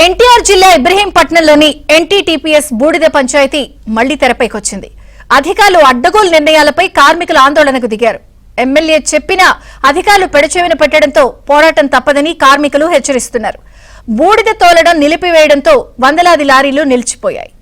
ఎన్టీఆర్ జిల్లా ఇబ్రహీంపట్నంలోని ఎన్టీటీపీఎస్ బూడిద పంచాయతీ మళ్లీ తెరపైకొచ్చింది. అధికారులు అడ్డగోలు నిర్ణయాలపై కార్మికులు ఆందోళనకు దిగారు. ఎమ్మెల్యే చెప్పినా అధికారులు పెడచెవిన పెట్టడంతో పోరాటం తప్పదని కార్మికులు హెచ్చరిస్తున్నారు. బూడిద తోలడం నిలిపివేయడంతో వందలాది లారీలు నిలిచిపోయాయి.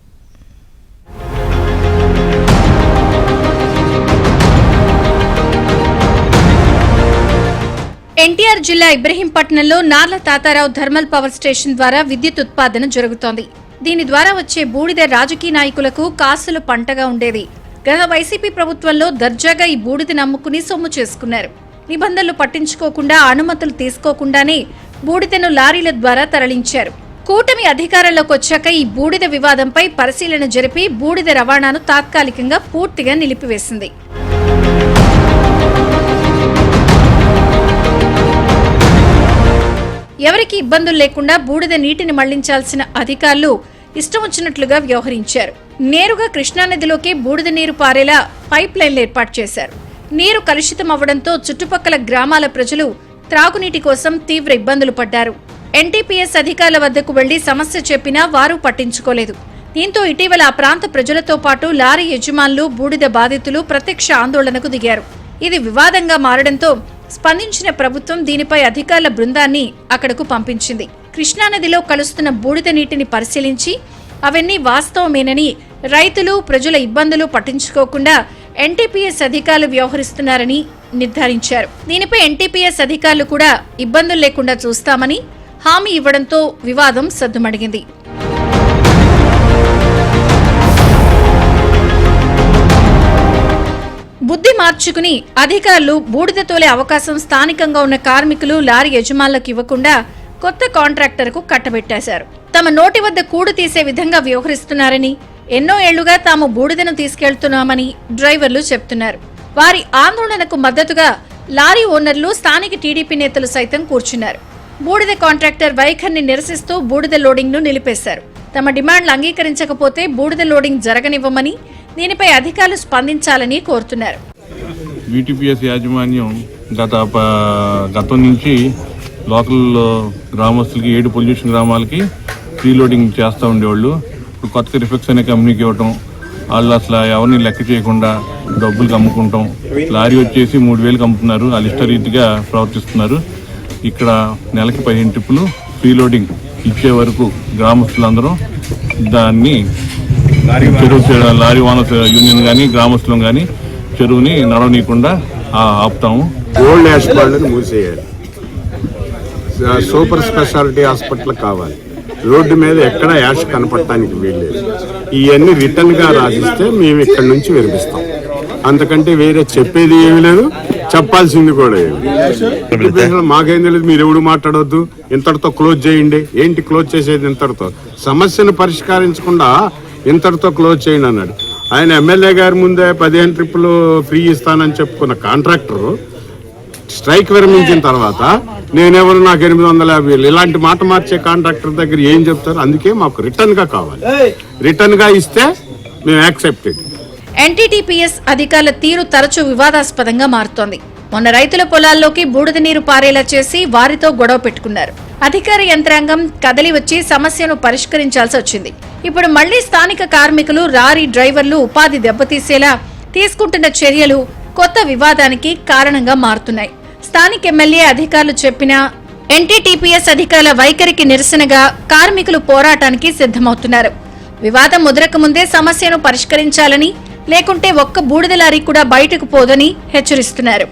ఎన్టీఆర్ జిల్లా ఇబ్రహీంపట్నంలో Narla Tatarao thermal power station ద్వారా విద్యుత్ ఉత్పాదన జరుగుతోంది. దీని ద్వారా వచ్చే బూడిద రాజకీయ నాయకులకు కాసులు పంటగా ఉండేది. గత వైసీపీ ప్రభుత్వంలో దర్జాగా ఈ బూడిదని అమ్ముకుని సొమ్ము చేసుకున్నారు. నిబంధనలు పట్టించుకోకుండా అనుమతులు తీసుకోకుండానే బూడిదను లారీల ద్వారా తరలించారు. కూటమి అధికారంలోకి వచ్చాక ఈ బూడిద వివాదంపై పరిశీలన జరిపి బూడిద రవాణాను తాత్కాలికంగా పూర్తిగా నిలిపివేసింది. ఎవరికి ఇబ్బందులు లేకుండా బూడిద నీటిని మళ్లించాల్సిన అధికారులు ఇష్టం వచ్చినట్లుగా వ్యవహరించారు. నేరుగా కృష్ణానదిలోకి బూడిద నీరు పారేలా పైప్ లైన్లు ఏర్పాటు చేశారు. నీరు కలుషితం అవ్వడంతో చుట్టుపక్కల గ్రామాల ప్రజలు త్రాగునీటి కోసం తీవ్ర ఇబ్బందులు పడ్డారు. ఎన్టీపీఎస్ అధికారుల వద్దకు వెళ్లి సమస్య చెప్పినా వారు పట్టించుకోలేదు. దీంతో ఇటీవల ఆ ప్రాంత ప్రజలతో పాటు లారీ యజమానులు బూడిద బాధితులు ప్రత్యక్ష ఆందోళనకు దిగారు. ఇది వివాదంగా మారడంతో స్పందించిన ప్రభుత్వం దీనిపై అధికారుల బృందాన్ని అక్కడకు పంపించింది. కృష్ణానదిలో కలుస్తున్న బూడిద నీటిని పరిశీలించి అవన్నీ వాస్తవమేనని, రైతులు ప్రజల ఇబ్బందులు పట్టించుకోకుండా ఎన్టీపీఎస్ అధికారులు వ్యవహరిస్తున్నారని నిర్ధారించారు. దీనిపై ఎన్టీపీఎస్ అధికారులు కూడా ఇబ్బందులు లేకుండా చూస్తామని హామీ ఇవ్వడంతో వివాదం సద్దుమణిగింది. బుద్ధి మార్చుకుని అధికారులు బూడిద తోలే అవకాశం స్థానికంగా ఉన్న కార్మికులు లారీ యజమానులకు ఇవ్వకుండా కొత్త కాంట్రాక్టర్కు కట్టబెట్టేశారు. తమ నోటి వద్ద కూడు తీసే విధంగా వ్యవహరిస్తున్నారని, ఎన్నో ఏళ్లుగా తాము బూడిదను తీసుకెళ్తున్నామని డ్రైవర్లు చెప్తున్నారు. వారి ఆందోళనకు మద్దతుగా లారీ ఓనర్లు, స్థానిక టీడీపీ నేతలు సైతం కూర్చున్నారు. బూడిద కాంట్రాక్టర్ వైఖరిని నిరసిస్తూ బూడిద లోడింగ్ ను నిలిపేశారు. తమ డిమాండ్లు అంగీకరించకపోతే బూడిద లోడింగ్ జరగనివ్వమని, దీనిపై అధికారులు స్పందించాలని కోరుతున్నారు. వీటీపీఎస్ యాజమాన్యం గతం నుంచి లోకల్ గ్రామస్తులకి 7 పొల్యూషన్ గ్రామాలకి ఫ్రీ లోడింగ్ చేస్తూ ఉండేవాళ్ళు. ఇప్పుడు కొత్తగా రిఫెక్స్ అనే కంపెనీకి ఇవ్వటం, వాళ్ళు అసలు ఎవరిని లెక్క చేయకుండా డబ్బులకు అమ్ముకుంటాం. లారీ వచ్చేసి 3,000కి అమ్ముతున్నారు. వాళ్ళు ఇష్టరీతిగా ప్రవర్తిస్తున్నారు. ఇక్కడ నెలకి 15 ట్రిప్పులు ఫ్రీ లోడింగ్ ఇచ్చే వరకు గ్రామస్తులందరూ దాన్ని చెరువు లారీ ఓనర్స్ యూనియన్ కానీ గ్రామస్తులం కానీ చెరువుని నడవనీయకుండా ఆపుతాము. ఓల్డ్ యాష్పాల్ని మూసేయాలి. సూపర్ స్పెషాలిటీ హాస్పిటల్ కావాలి. రోడ్డు మీద ఎక్కడ యాష్ కనపడటానికి వీల్లేదు. ఇవన్నీ రిటర్న్ గా రాసిస్తే మేము ఇక్కడ నుంచి వినిపిస్తాం. అంతకంటే వేరే చెప్పేది ఏమీ లేదు, చెప్పాల్సింది కూడా ఏమి. మాకేం తెలియదు, మీరు ఎవడు మాట్లాడొద్దు, ఇంతటితో క్లోజ్ చేయండి. ఏంటి క్లోజ్ చేసేది? ఇంతటితో సమస్యను పరిష్కరించకుండా ఇంతటితో క్లోజ్ చేయండి అన్నాడు. ఆయన ఎమ్మెల్యే గారి ముందే 15 ట్రిప్పులు ఫ్రీ ఇస్తానని చెప్పుకున్న కాంట్రాక్టర్ స్ట్రైక్ విరమించిన తర్వాత నేనెవరు, నాకు 850 ఇలాంటి మాట మార్చే కాంట్రాక్టర్ దగ్గర ఏం చెప్తారు? అందుకే మాకు రిటర్న్ గా కావాలి. రిటర్న్ గా ఇస్తే మేము యాక్సెప్టెడ్. ఎన్టీటీపీఎస్ అధికారుల తీరు తరచూ వివాదాస్పదంగా మారుతోంది. మొన్న రైతుల పొలాల్లోకి బూడిద నీరు పారేలా చేసి వారితో గొడవ పెట్టుకున్నారు. అధికార యంత్రాంగం కదలి వచ్చి సమస్యను పరిష్కరించాల్సి వచ్చింది. ఇప్పుడు మళ్లీ స్థానిక కార్మికులు, లారీ డ్రైవర్లు ఉపాధి దెబ్బతీసేలా తీసుకుంటున్న చర్యలు కొత్త వివాదానికి కారణంగా మారుతున్నాయి. స్థానిక ఎమ్మెల్యే అధికారులు చెప్పినా ఎన్టీటీపీఎస్ అధికారుల వైఖరికి నిరసనగా కార్మికులు పోరాటానికి సిద్ధమవుతున్నారు. వివాదం ముదరక ముందే సమస్యను పరిష్కరించాలని, లేకుంటే ఒక్క బూడిద లారీ కూడా బయటకు పోదని హెచ్చరిస్తున్నారు.